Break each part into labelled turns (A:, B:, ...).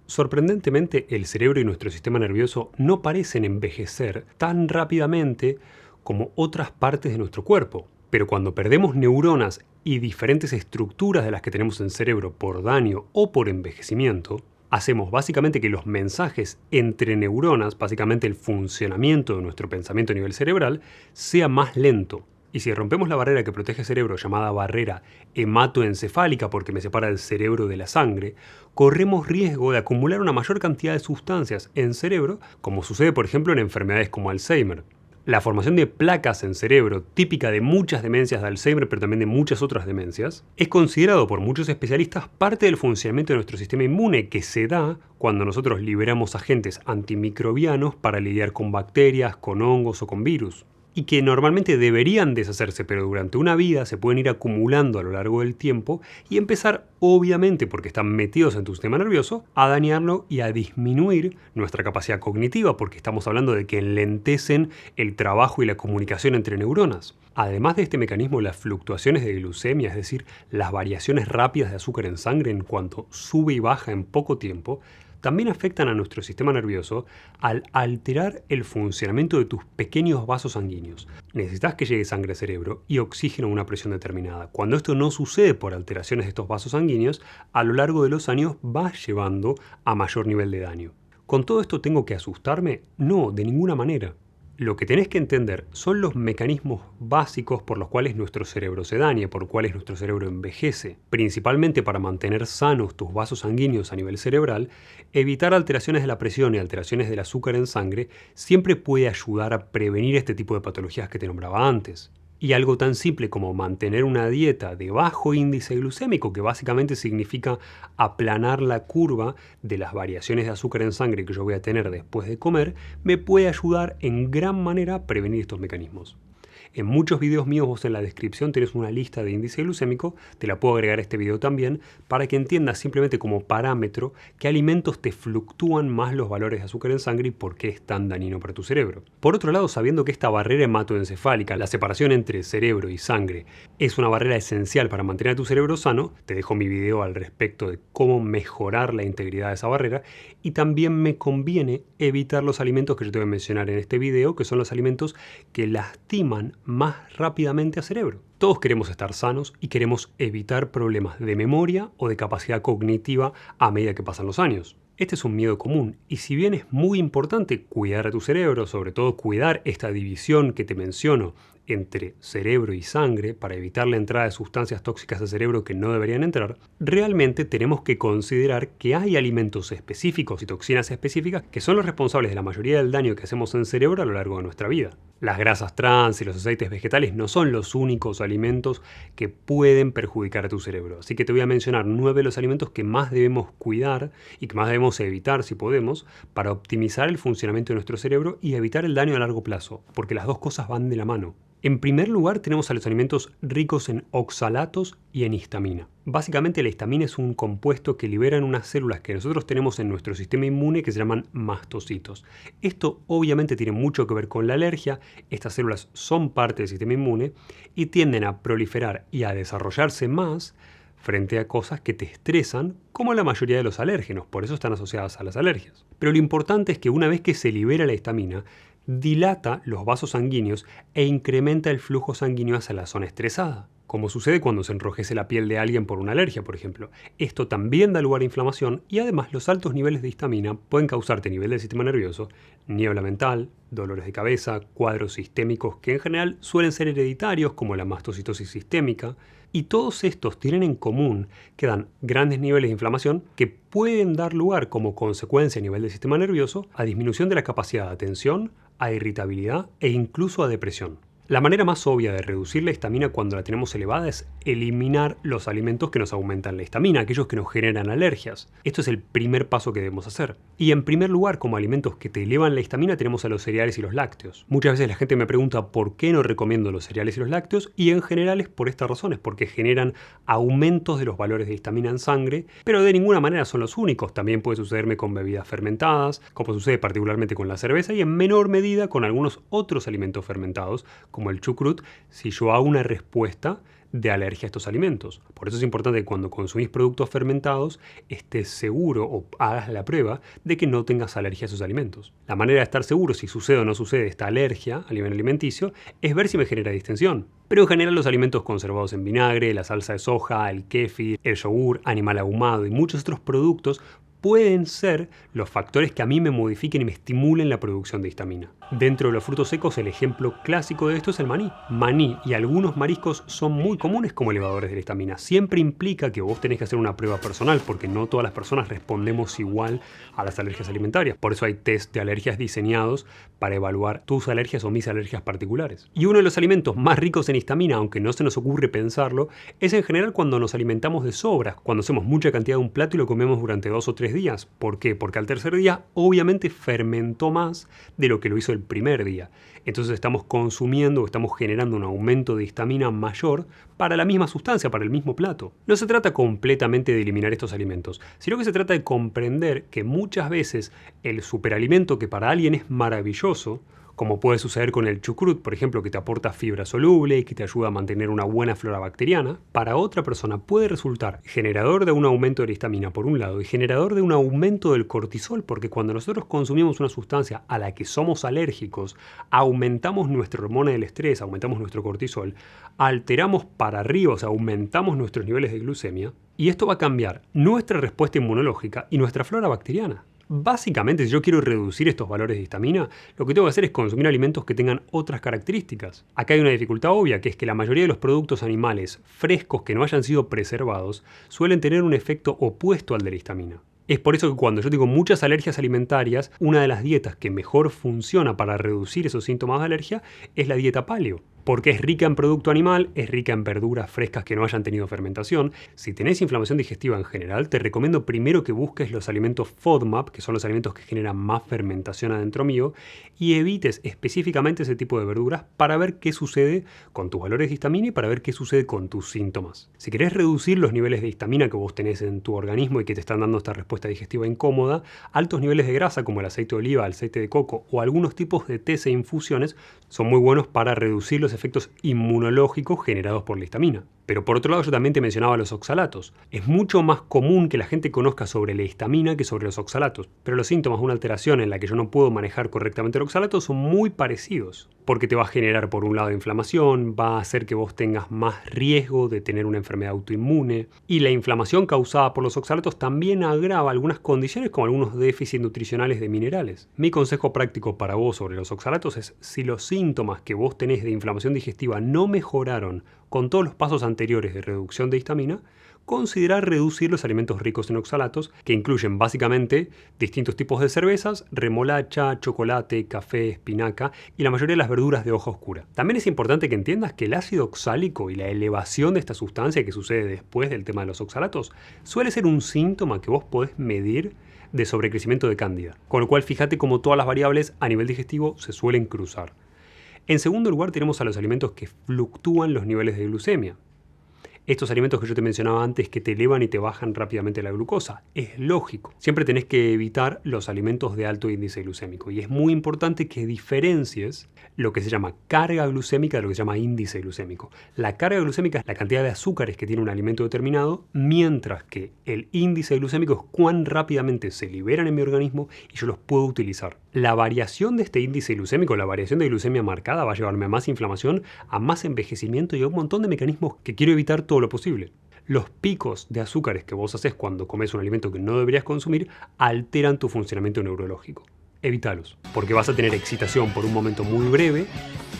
A: Sorprendentemente, el cerebro y nuestro sistema nervioso no parecen envejecer tan rápidamente como otras partes de nuestro cuerpo. Pero cuando perdemos neuronas y diferentes estructuras de las que tenemos en el cerebro por daño o por envejecimiento, hacemos básicamente que los mensajes entre neuronas, básicamente el funcionamiento de nuestro pensamiento a nivel cerebral, sea más lento. Y si rompemos la barrera que protege el cerebro, llamada barrera hematoencefálica porque me separa el cerebro de la sangre, corremos riesgo de acumular una mayor cantidad de sustancias en cerebro, como sucede por ejemplo en enfermedades como Alzheimer. La formación de placas en cerebro, típica de muchas demencias de Alzheimer, pero también de muchas otras demencias, es considerado por muchos especialistas parte del funcionamiento de nuestro sistema inmune que se da cuando nosotros liberamos agentes antimicrobianos para lidiar con bacterias, con hongos o con virus. Y que normalmente deberían deshacerse, pero durante una vida se pueden ir acumulando a lo largo del tiempo y empezar, obviamente porque están metidos en tu sistema nervioso, a dañarlo y a disminuir nuestra capacidad cognitiva, porque estamos hablando de que enlentecen el trabajo y la comunicación entre neuronas. Además de este mecanismo, las fluctuaciones de glucemia, es decir, las variaciones rápidas de azúcar en sangre en cuanto sube y baja en poco tiempo, también afectan a nuestro sistema nervioso al alterar el funcionamiento de tus pequeños vasos sanguíneos. Necesitas que llegue sangre al cerebro y oxígeno a una presión determinada. Cuando esto no sucede por alteraciones de estos vasos sanguíneos, a lo largo de los años va llevando a mayor nivel de daño. ¿Con todo esto tengo que asustarme? No, de ninguna manera. Lo que tenés que entender son los mecanismos básicos por los cuales nuestro cerebro se daña, por los cuales nuestro cerebro envejece. Principalmente para mantener sanos tus vasos sanguíneos a nivel cerebral, evitar alteraciones de la presión y alteraciones del azúcar en sangre siempre puede ayudar a prevenir este tipo de patologías que te nombraba antes. Y algo tan simple como mantener una dieta de bajo índice glucémico, que básicamente significa aplanar la curva de las variaciones de azúcar en sangre que yo voy a tener después de comer, me puede ayudar en gran manera a prevenir estos mecanismos. En muchos videos míos vos en la descripción tenés una lista de índice glucémico, te la puedo agregar a este video también, para que entiendas simplemente como parámetro qué alimentos te fluctúan más los valores de azúcar en sangre y por qué es tan dañino para tu cerebro. Por otro lado, sabiendo que esta barrera hematoencefálica, la separación entre cerebro y sangre, es una barrera esencial para mantener a tu cerebro sano, te dejo mi video al respecto de cómo mejorar la integridad de esa barrera, y también me conviene evitar los alimentos que yo te voy a mencionar en este video, que son los alimentos que lastiman más rápidamente al cerebro. Todos queremos estar sanos y queremos evitar problemas de memoria o de capacidad cognitiva a medida que pasan los años. Este es un miedo común y si bien es muy importante cuidar a tu cerebro, sobre todo cuidar esta división que te menciono entre cerebro y sangre para evitar la entrada de sustancias tóxicas al cerebro que no deberían entrar, realmente tenemos que considerar que hay alimentos específicos y toxinas específicas que son los responsables de la mayoría del daño que hacemos en el cerebro a lo largo de nuestra vida. Las grasas trans y los aceites vegetales no son los únicos alimentos que pueden perjudicar a tu cerebro, así que te voy a mencionar 9 de los alimentos que más debemos cuidar y que más debemos evitar si podemos para optimizar el funcionamiento de nuestro cerebro y evitar el daño a largo plazo, porque las dos cosas van de la mano. En primer lugar tenemos a los alimentos ricos en oxalatos y en histamina. Básicamente la histamina es un compuesto que liberan unas células que nosotros tenemos en nuestro sistema inmune que se llaman mastocitos. Esto obviamente tiene mucho que ver con la alergia, estas células son parte del sistema inmune y tienden a proliferar y a desarrollarse más frente a cosas que te estresan, como la mayoría de los alérgenos, por eso están asociadas a las alergias. Pero lo importante es que una vez que se libera la histamina, dilata los vasos sanguíneos e incrementa el flujo sanguíneo hacia la zona estresada, como sucede cuando se enrojece la piel de alguien por una alergia, por ejemplo. Esto también da lugar a inflamación y además los altos niveles de histamina pueden causarte a nivel del sistema nervioso niebla mental, dolores de cabeza, cuadros sistémicos que en general suelen ser hereditarios como la mastocitosis sistémica, y todos estos tienen en común que dan grandes niveles de inflamación que pueden dar lugar como consecuencia a nivel del sistema nervioso a disminución de la capacidad de atención, a irritabilidad e incluso a depresión. La manera más obvia de reducir la histamina cuando la tenemos elevada es eliminar los alimentos que nos aumentan la histamina, aquellos que nos generan alergias. Esto es el primer paso que debemos hacer. Y en primer lugar, como alimentos que te elevan la histamina, tenemos a los cereales y los lácteos. Muchas veces la gente me pregunta por qué no recomiendo los cereales y los lácteos, y en general es por estas razones, porque generan aumentos de los valores de histamina en sangre, pero de ninguna manera son los únicos. También puede sucederme con bebidas fermentadas, como sucede particularmente con la cerveza, y en menor medida con algunos otros alimentos fermentados, como el chucrut, si yo hago una respuesta de alergia a estos alimentos. Por eso es importante que cuando consumís productos fermentados estés seguro o hagas la prueba de que no tengas alergia a esos alimentos. La manera de estar seguro si sucede o no sucede esta alergia a nivel alimenticio es ver si me genera distensión. Pero en general los alimentos conservados en vinagre, la salsa de soja, el kéfir, el yogur, animal ahumado y muchos otros productos pueden ser los factores que a mí me modifiquen y me estimulen la producción de histamina. Dentro de los frutos secos, el ejemplo clásico de esto es el maní. Maní y algunos mariscos son muy comunes como elevadores de la histamina. Siempre implica que vos tenés que hacer una prueba personal, porque no todas las personas respondemos igual a las alergias alimentarias. Por eso hay test de alergias diseñados para evaluar tus alergias o mis alergias particulares. Y uno de los alimentos más ricos en histamina, aunque no se nos ocurre pensarlo, es en general cuando nos alimentamos de sobras, cuando hacemos mucha cantidad de un plato y lo comemos durante 2 o 3 días. ¿Por qué? Porque al tercer día obviamente fermentó más de lo que lo hizo el primer día. Entonces estamos consumiendo o estamos generando un aumento de histamina mayor para la misma sustancia, para el mismo plato. No se trata completamente de eliminar estos alimentos, sino que se trata de comprender que muchas veces el superalimento que para alguien es maravilloso, como puede suceder con el chucrut, por ejemplo, que te aporta fibra soluble y que te ayuda a mantener una buena flora bacteriana, para otra persona puede resultar generador de un aumento de la histamina por un lado y generador de un aumento del cortisol, porque cuando nosotros consumimos una sustancia a la que somos alérgicos, aumentamos nuestra hormona del estrés, aumentamos nuestro cortisol, alteramos para arriba, o sea, aumentamos nuestros niveles de glucemia, y esto va a cambiar nuestra respuesta inmunológica y nuestra flora bacteriana. Básicamente, si yo quiero reducir estos valores de histamina, lo que tengo que hacer es consumir alimentos que tengan otras características. Acá hay una dificultad obvia, que es que la mayoría de los productos animales frescos que no hayan sido preservados suelen tener un efecto opuesto al de la histamina. Es por eso que cuando yo tengo muchas alergias alimentarias, una de las dietas que mejor funciona para reducir esos síntomas de alergia es la dieta paleo. Porque es rica en producto animal, es rica en verduras frescas que no hayan tenido fermentación. Si tenés inflamación digestiva en general, te recomiendo primero que busques los alimentos FODMAP, que son los alimentos que generan más fermentación adentro mío, y evites específicamente ese tipo de verduras para ver qué sucede con tus valores de histamina y para ver qué sucede con tus síntomas. Si querés reducir los niveles de histamina que vos tenés en tu organismo y que te están dando esta respuesta digestiva incómoda, altos niveles de grasa como el aceite de oliva, el aceite de coco o algunos tipos de tés e infusiones son muy buenos para reducir los efectos inmunológicos generados por la histamina. Pero por otro lado, yo también te mencionaba los oxalatos. Es mucho más común que la gente conozca sobre la histamina que sobre los oxalatos, pero los síntomas de una alteración en la que yo no puedo manejar correctamente el oxalato son muy parecidos, porque te va a generar por un lado inflamación, va a hacer que vos tengas más riesgo de tener una enfermedad autoinmune, y la inflamación causada por los oxalatos también agrava algunas condiciones como algunos déficits nutricionales de minerales. Mi consejo práctico para vos sobre los oxalatos es: si los síntomas que vos tenés de inflamación digestiva no mejoraron con todos los pasos anteriores de reducción de histamina, considerar reducir los alimentos ricos en oxalatos, que incluyen básicamente distintos tipos de cervezas, remolacha, chocolate, café, espinaca y la mayoría de las verduras de hoja oscura. También es importante que entiendas que el ácido oxálico y la elevación de esta sustancia que sucede después del tema de los oxalatos suele ser un síntoma que vos podés medir de sobrecrecimiento de cándida, con lo cual fíjate cómo todas las variables a nivel digestivo se suelen cruzar. En segundo lugar tenemos a los alimentos que fluctúan los niveles de glucemia. Estos alimentos que yo te mencionaba antes que te elevan y te bajan rápidamente la glucosa. Es lógico. Siempre tenés que evitar los alimentos de alto índice glucémico. Y es muy importante que diferencies lo que se llama carga glucémica de lo que se llama índice glucémico. La carga glucémica es la cantidad de azúcares que tiene un alimento determinado, mientras que el índice glucémico es cuán rápidamente se liberan en mi organismo y yo los puedo utilizar. La variación de este índice glucémico, la variación de glucemia marcada, va a llevarme a más inflamación, a más envejecimiento y a un montón de mecanismos que quiero evitar todo lo posible. Los picos de azúcares que vos haces cuando comes un alimento que no deberías consumir alteran tu funcionamiento neurológico. Evítalos, porque vas a tener excitación por un momento muy breve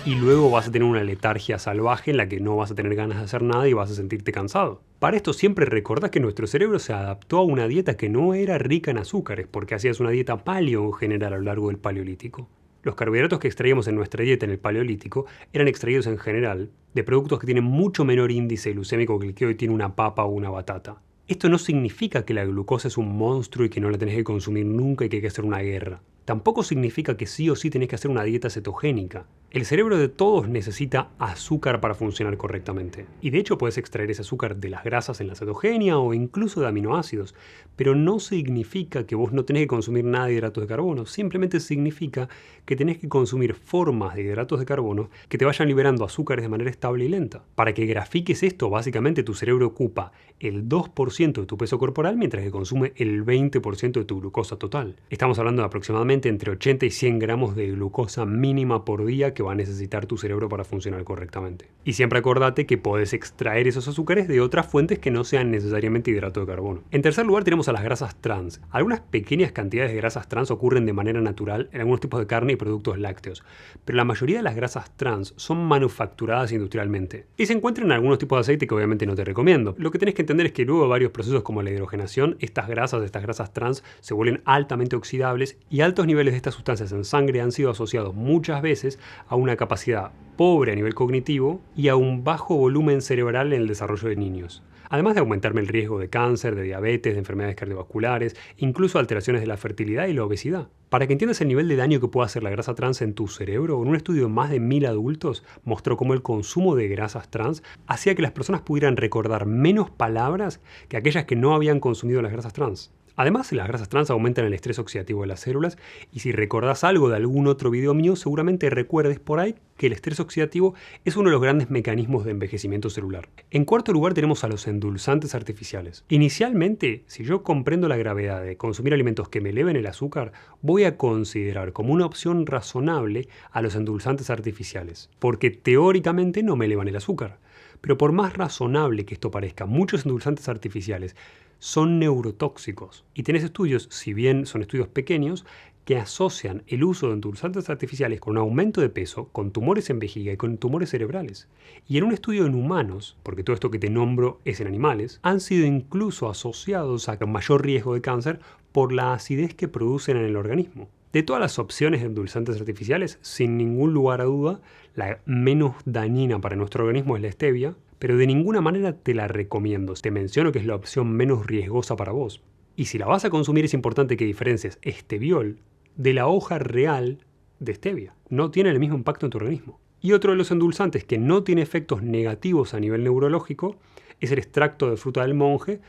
A: y luego vas a tener una letargia salvaje en la que no vas a tener ganas de hacer nada y vas a sentirte cansado. Para esto siempre recordá que nuestro cerebro se adaptó a una dieta que no era rica en azúcares, porque hacías una dieta paleo en general a lo largo del Paleolítico. Los carbohidratos que extraíamos en nuestra dieta en el Paleolítico eran extraídos en general de productos que tienen mucho menor índice glucémico que el que hoy tiene una papa o una batata. Esto no significa que la glucosa es un monstruo y que no la tenés que consumir nunca y que hay que hacer una guerra. Tampoco significa que sí o sí tenés que hacer una dieta cetogénica. El cerebro de todos necesita azúcar para funcionar correctamente. Y de hecho puedes extraer ese azúcar de las grasas en la cetogenia o incluso de aminoácidos. Pero no significa que vos no tenés que consumir nada de hidratos de carbono. Simplemente significa que tenés que consumir formas de hidratos de carbono que te vayan liberando azúcares de manera estable y lenta. Para que grafiques esto, básicamente tu cerebro ocupa el 2% de tu peso corporal mientras que consume el 20% de tu glucosa total. Estamos hablando de aproximadamente entre 80 y 100 gramos de glucosa mínima por día que va a necesitar tu cerebro para funcionar correctamente. Y siempre acordate que podés extraer esos azúcares de otras fuentes que no sean necesariamente hidrato de carbono. En tercer lugar tenemos a las grasas trans. Algunas pequeñas cantidades de grasas trans ocurren de manera natural en algunos tipos de carne y productos lácteos, pero la mayoría de las grasas trans son manufacturadas industrialmente. Y se encuentran en algunos tipos de aceite que obviamente no te recomiendo. Lo que tenés que entender es que luego de varios procesos como la hidrogenación, estas grasas trans se vuelven altamente oxidables y altos niveles de estas sustancias en sangre han sido asociados muchas veces a una capacidad pobre a nivel cognitivo y a un bajo volumen cerebral en el desarrollo de niños. Además de aumentarme el riesgo de cáncer, de diabetes, de enfermedades cardiovasculares, incluso alteraciones de la fertilidad y la obesidad. Para que entiendas el nivel de daño que puede hacer la grasa trans en tu cerebro, en un estudio de más de 1000 adultos mostró cómo el consumo de grasas trans hacía que las personas pudieran recordar menos palabras que aquellas que no habían consumido las grasas trans. Además, las grasas trans aumentan el estrés oxidativo de las células y si recordás algo de algún otro video mío, seguramente recuerdes por ahí que el estrés oxidativo es uno de los grandes mecanismos de envejecimiento celular. En cuarto lugar tenemos a los endulzantes artificiales. Inicialmente, si yo comprendo la gravedad de consumir alimentos que me eleven el azúcar, voy a considerar como una opción razonable a los endulzantes artificiales, porque teóricamente no me elevan el azúcar. Pero por más razonable que esto parezca, muchos endulzantes artificiales son neurotóxicos. Y tenés estudios, si bien son estudios pequeños, que asocian el uso de endulzantes artificiales con un aumento de peso, con tumores en vejiga y con tumores cerebrales. Y en un estudio en humanos, porque todo esto que te nombro es en animales, han sido incluso asociados a mayor riesgo de cáncer por la acidez que producen en el organismo. De todas las opciones de endulzantes artificiales, sin ningún lugar a duda, la menos dañina para nuestro organismo es la stevia, pero de ninguna manera te la recomiendo. Te menciono que es la opción menos riesgosa para vos. Y si la vas a consumir es importante que diferencies esteviol de la hoja real de stevia. No tiene el mismo impacto en tu organismo. Y otro de los endulzantes que no tiene efectos negativos a nivel neurológico es el extracto de fruta del monje,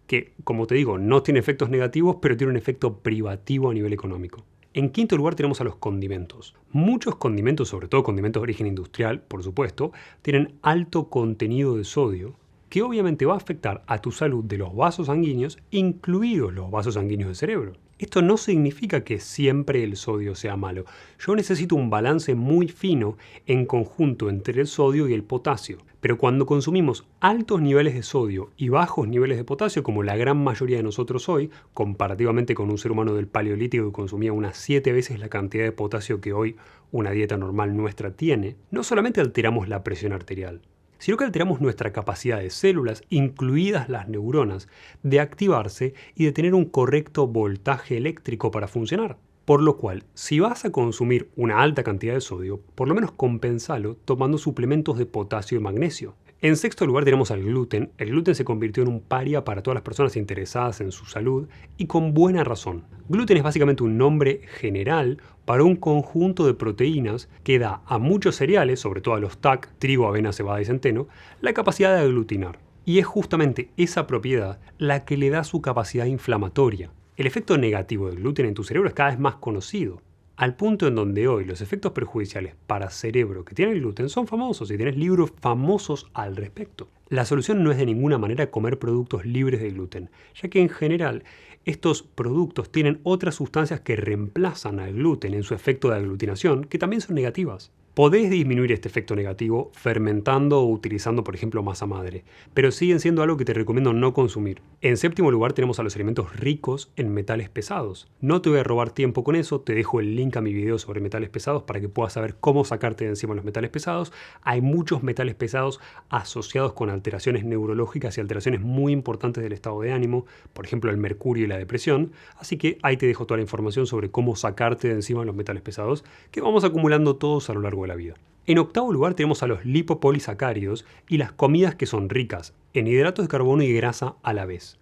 A: que, como te digo, no tiene efectos negativos, pero tiene un efecto privativo a nivel económico. En quinto lugar tenemos a los condimentos. Muchos condimentos, sobre todo condimentos de origen industrial, por supuesto, tienen alto contenido de sodio, que obviamente va a afectar a tu salud de los vasos sanguíneos, incluidos los vasos sanguíneos del cerebro. Esto no significa que siempre el sodio sea malo. Yo necesito un balance muy fino en conjunto entre el sodio y el potasio. Pero cuando consumimos altos niveles de sodio y bajos niveles de potasio, como la gran mayoría de nosotros hoy, comparativamente con un ser humano del Paleolítico que consumía unas 7 veces la cantidad de potasio que hoy una dieta normal nuestra tiene, no solamente alteramos la presión arterial, sino que alteramos nuestra capacidad de células, incluidas las neuronas, de activarse y de tener un correcto voltaje eléctrico para funcionar. Por lo cual, si vas a consumir una alta cantidad de sodio, por lo menos compensalo tomando suplementos de potasio y magnesio. En sexto lugar tenemos al gluten. El gluten se convirtió en un paria para todas las personas interesadas en su salud y con buena razón. Gluten es básicamente un nombre general para un conjunto de proteínas que da a muchos cereales, sobre todo a los TAC, trigo, avena, cebada y centeno, la capacidad de aglutinar. Y es justamente esa propiedad la que le da su capacidad inflamatoria. El efecto negativo del gluten en tu cerebro es cada vez más conocido, al punto en donde hoy los efectos perjudiciales para cerebro que tiene el gluten son famosos y tienes libros famosos al respecto. La solución no es de ninguna manera comer productos libres de gluten, ya que en general estos productos tienen otras sustancias que reemplazan al gluten en su efecto de aglutinación, que también son negativas. Podés disminuir este efecto negativo fermentando o utilizando, por ejemplo, masa madre, pero siguen siendo algo que te recomiendo no consumir. En séptimo lugar tenemos a los alimentos ricos en metales pesados. No te voy a robar tiempo con eso, te dejo el link a mi video sobre metales pesados para que puedas saber cómo sacarte de encima los metales pesados. Hay muchos metales pesados asociados con alteraciones neurológicas y alteraciones muy importantes del estado de ánimo, por ejemplo el mercurio y la depresión, así que ahí te dejo toda la información sobre cómo sacarte de encima los metales pesados que vamos acumulando todos a lo largo de la vida. En octavo lugar tenemos a los lipopolisacáridos y las comidas que son ricas en hidratos de carbono y grasa a la vez.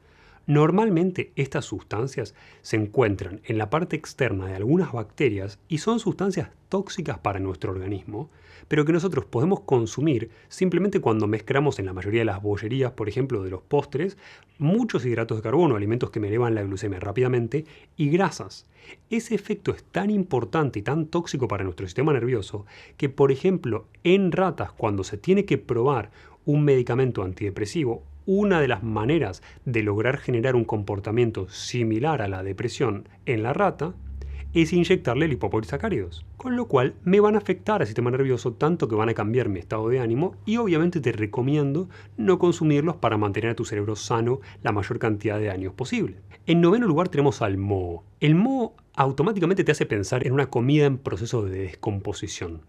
A: Normalmente estas sustancias se encuentran en la parte externa de algunas bacterias y son sustancias tóxicas para nuestro organismo, pero que nosotros podemos consumir simplemente cuando mezclamos en la mayoría de las bollerías, por ejemplo, de los postres, muchos hidratos de carbono, alimentos que me elevan la glucemia rápidamente, y grasas. Ese efecto es tan importante y tan tóxico para nuestro sistema nervioso que, por ejemplo, en ratas, cuando se tiene que probar un medicamento antidepresivo, una de las maneras de lograr generar un comportamiento similar a la depresión en la rata es inyectarle lipopolisacáridos, con lo cual me van a afectar al sistema nervioso tanto que van a cambiar mi estado de ánimo y obviamente te recomiendo no consumirlos para mantener a tu cerebro sano la mayor cantidad de años posible. En noveno lugar tenemos al moho. El moho automáticamente te hace pensar en una comida en proceso de descomposición.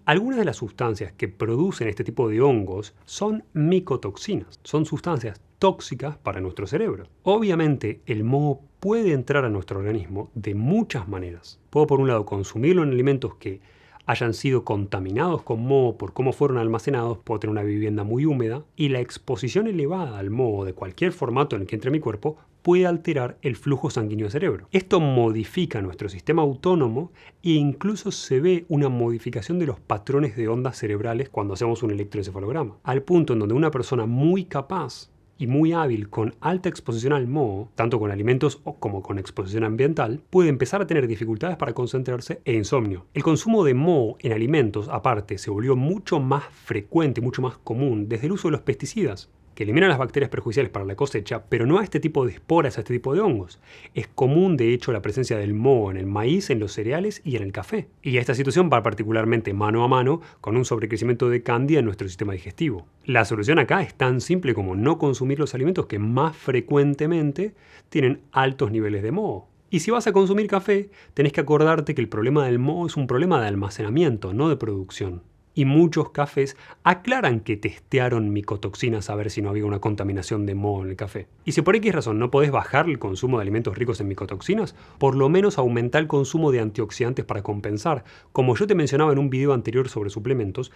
A: Algunas de las sustancias que producen este tipo de hongos son micotoxinas. Son sustancias tóxicas para nuestro cerebro. Obviamente, el moho puede entrar a nuestro organismo de muchas maneras. Puedo, por un lado, consumirlo en alimentos que hayan sido contaminados con moho por cómo fueron almacenados. Puedo tener una vivienda muy húmeda y la exposición elevada al moho de cualquier formato en el que entre mi cuerpo puede alterar el flujo sanguíneo del cerebro. Esto modifica nuestro sistema autónomo e incluso se ve una modificación de los patrones de ondas cerebrales cuando hacemos un electroencefalograma, al punto en donde una persona muy capaz y muy hábil con alta exposición al moho, tanto con alimentos como con exposición ambiental, puede empezar a tener dificultades para concentrarse e insomnio. El consumo de moho en alimentos, aparte, se volvió mucho más frecuente, mucho más común desde el uso de los pesticidas, que eliminan las bacterias perjudiciales para la cosecha, pero no a este tipo de esporas, a este tipo de hongos. Es común, de hecho, la presencia del moho en el maíz, en los cereales y en el café. Y esta situación va particularmente mano a mano con un sobrecrecimiento de cándida en nuestro sistema digestivo. La solución acá es tan simple como no consumir los alimentos que más frecuentemente tienen altos niveles de moho. Y si vas a consumir café, tenés que acordarte que el problema del moho es un problema de almacenamiento, no de producción. Y muchos cafés aclaran que testearon micotoxinas a ver si no había una contaminación de moho en el café. Y si por X razón no podés bajar el consumo de alimentos ricos en micotoxinas, por lo menos aumenta el consumo de antioxidantes para compensar. Como yo te mencionaba en un video anterior sobre suplementos,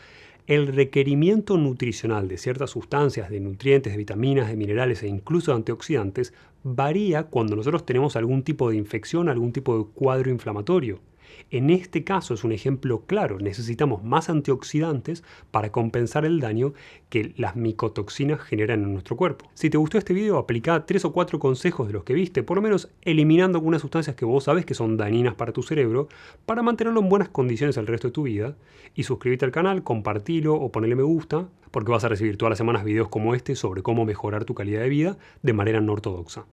A: el requerimiento nutricional de ciertas sustancias, de nutrientes, de vitaminas, de minerales e incluso de antioxidantes varía cuando nosotros tenemos algún tipo de infección, algún tipo de cuadro inflamatorio. En este caso es un ejemplo claro, necesitamos más antioxidantes para compensar el daño que las micotoxinas generan en nuestro cuerpo. Si te gustó este video, aplica 3 o 4 consejos de los que viste, por lo menos eliminando algunas sustancias que vos sabes que son dañinas para tu cerebro, para mantenerlo en buenas condiciones el resto de tu vida. Y suscríbete al canal, compartilo o ponele me gusta, porque vas a recibir todas las semanas videos como este sobre cómo mejorar tu calidad de vida de manera no ortodoxa.